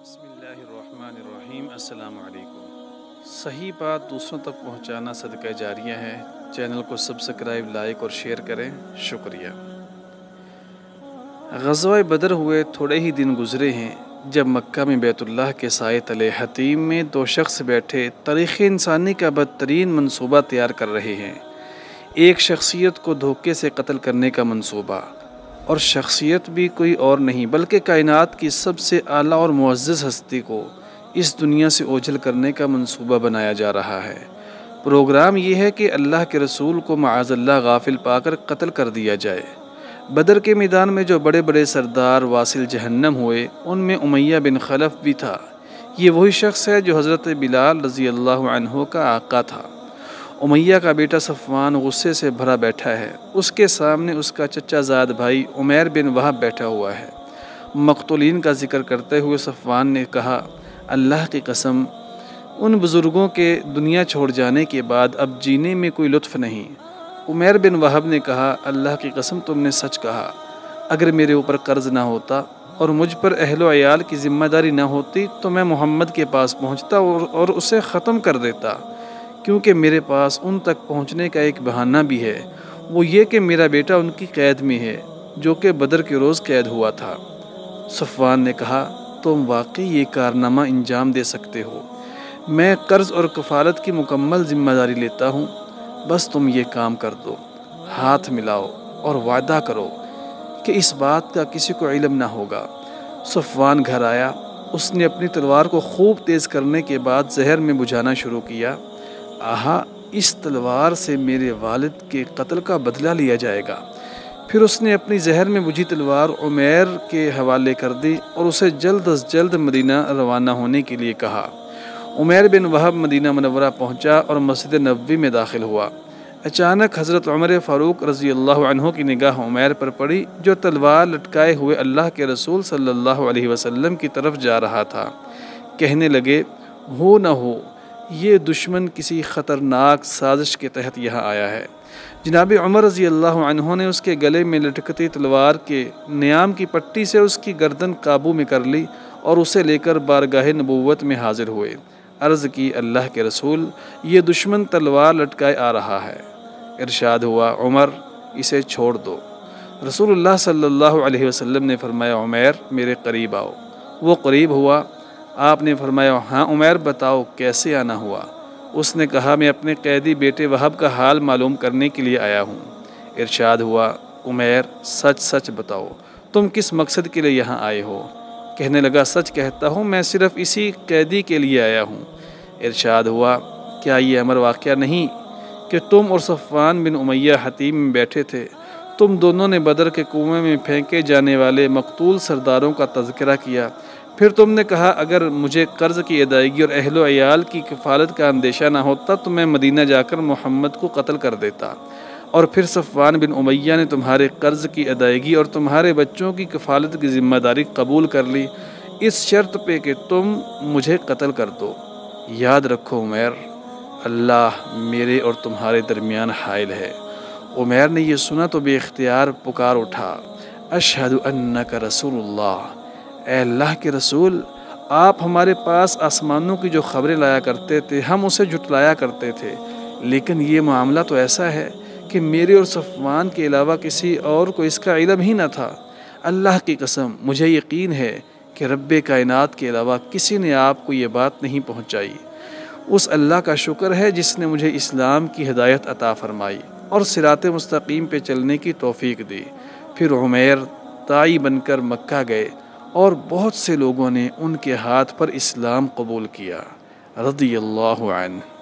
بسم اللہ الرحمن الرحیم۔ السلام علیکم۔ صحیح بات دوسروں تک پہنچانا صدقہ جاریہ ہے۔ چینل کو سبسکرائب، لائک اور شیئر کریں، شکریہ۔ غزوہ بدر ہوئے تھوڑے ہی دن گزرے ہیں جب مکہ میں بیت اللہ کے سائے تلے حتیم میں دو شخص بیٹھے تاریخ انسانی کا بدترین منصوبہ تیار کر رہے ہیں۔ ایک شخصیت کو دھوکے سے قتل کرنے کا منصوبہ، اور شخصیت بھی کوئی اور نہیں بلکہ کائنات کی سب سے اعلیٰ اور معزز ہستی کو اس دنیا سے اوجھل کرنے کا منصوبہ بنایا جا رہا ہے۔ پروگرام یہ ہے کہ اللہ کے رسول کو معاذ اللہ غافل پا کر قتل کر دیا جائے۔ بدر کے میدان میں جو بڑے بڑے سردار واصل جہنم ہوئے ان میں امیہ بن خلف بھی تھا۔ یہ وہی شخص ہے جو حضرت بلال رضی اللہ عنہ کا آقا تھا۔ امیہ کا بیٹا صفوان غصے سے بھرا بیٹھا ہے۔ اس کے سامنے اس کا چچا زاد بھائی عمیر بن وہب بیٹھا ہوا ہے۔ مقتولین کا ذکر کرتے ہوئے صفوان نے کہا، اللہ کی قسم، ان بزرگوں کے دنیا چھوڑ جانے کے بعد اب جینے میں کوئی لطف نہیں۔ عمیر بن وہب نے کہا، اللہ کی قسم تم نے سچ کہا۔ اگر میرے اوپر قرض نہ ہوتا اور مجھ پر اہل و عیال کی ذمہ داری نہ ہوتی تو میں محمد کے پاس پہنچتا اور اسے ختم کر دیتا، کیونکہ میرے پاس ان تک پہنچنے کا ایک بہانہ بھی ہے، وہ یہ کہ میرا بیٹا ان کی قید میں ہے جو کہ بدر کے روز قید ہوا تھا۔ صفوان نے کہا، تم واقعی یہ کارنامہ انجام دے سکتے ہو۔ میں قرض اور کفالت کی مکمل ذمہ داری لیتا ہوں، بس تم یہ کام کر دو۔ ہاتھ ملاؤ اور وعدہ کرو کہ اس بات کا کسی کو علم نہ ہوگا۔ صفوان گھر آیا، اس نے اپنی تلوار کو خوب تیز کرنے کے بعد زہر میں بجھانا شروع کیا۔ آہا، اس تلوار سے میرے والد کے قتل کا بدلہ لیا جائے گا۔ پھر اس نے اپنی زہر میں بجھی تلوار عمیر کے حوالے کر دی اور اسے جلد از جلد مدینہ روانہ ہونے کے لیے کہا۔ عمیر بن وہب مدینہ منورہ پہنچا اور مسجد نبوی میں داخل ہوا۔ اچانک حضرت عمر فاروق رضی اللہ عنہ کی نگاہ عمیر پر پڑی جو تلوار لٹکائے ہوئے اللہ کے رسول صلی اللہ علیہ وسلم کی طرف جا رہا تھا۔ کہنے لگے، ہو نہ ہو یہ دشمن کسی خطرناک سازش کے تحت یہاں آیا ہے۔ جناب عمر رضی اللہ عنہ نے اس کے گلے میں لٹکتی تلوار کے نیام کی پٹی سے اس کی گردن قابو میں کر لی اور اسے لے کر بارگاہ نبوت میں حاضر ہوئے۔ عرض کی، اللہ کے رسول، یہ دشمن تلوار لٹکائے آ رہا ہے۔ ارشاد ہوا، عمر، اسے چھوڑ دو۔ رسول اللہ صلی اللہ علیہ وسلم نے فرمایا، عمیر میرے قریب آؤ۔ وہ قریب ہوا۔ آپ نے فرمایا، ہاں عمیر، بتاؤ کیسے آنا ہوا؟ اس نے کہا، میں اپنے قیدی بیٹے وہب کا حال معلوم کرنے کے لیے آیا ہوں۔ ارشاد ہوا، عمیر سچ سچ بتاؤ، تم کس مقصد کے لیے یہاں آئے ہو؟ کہنے لگا، سچ کہتا ہوں، میں صرف اسی قیدی کے لیے آیا ہوں۔ ارشاد ہوا، کیا یہ امر واقعہ نہیں کہ تم اور صفوان بن امیہ حتیم میں بیٹھے تھے؟ تم دونوں نے بدر کے کنویں میں پھینکے جانے والے مقتول سرداروں کا تذکرہ کیا۔ پھر تم نے کہا، اگر مجھے قرض کی ادائیگی اور اہل و عیال کی کفالت کا اندیشہ نہ ہوتا تو میں مدینہ جا کر محمد کو قتل کر دیتا۔ اور پھر صفوان بن امیہ نے تمہارے قرض کی ادائیگی اور تمہارے بچوں کی کفالت کی ذمہ داری قبول کر لی، اس شرط پہ کہ تم مجھے قتل کر دو۔ یاد رکھو عمیر، اللہ میرے اور تمہارے درمیان حائل ہے۔ عمیر نے یہ سنا تو بے اختیار پکار اٹھا، اشہد انک رسول اللہ، اے اللہ کے رسول، آپ ہمارے پاس آسمانوں کی جو خبریں لایا کرتے تھے ہم اسے جھٹلایا کرتے تھے، لیکن یہ معاملہ تو ایسا ہے کہ میرے اور صفوان کے علاوہ کسی اور کو اس کا علم ہی نہ تھا۔ اللہ کی قسم مجھے یقین ہے کہ رب کائنات کے علاوہ کسی نے آپ کو یہ بات نہیں پہنچائی۔ اس اللہ کا شکر ہے جس نے مجھے اسلام کی ہدایت عطا فرمائی اور صراط مستقیم پہ چلنے کی توفیق دی۔ پھر عمیر داعی بن کر مکہ گئے اور بہت سے لوگوں نے ان کے ہاتھ پر اسلام قبول کیا، رضی اللہ عنہ۔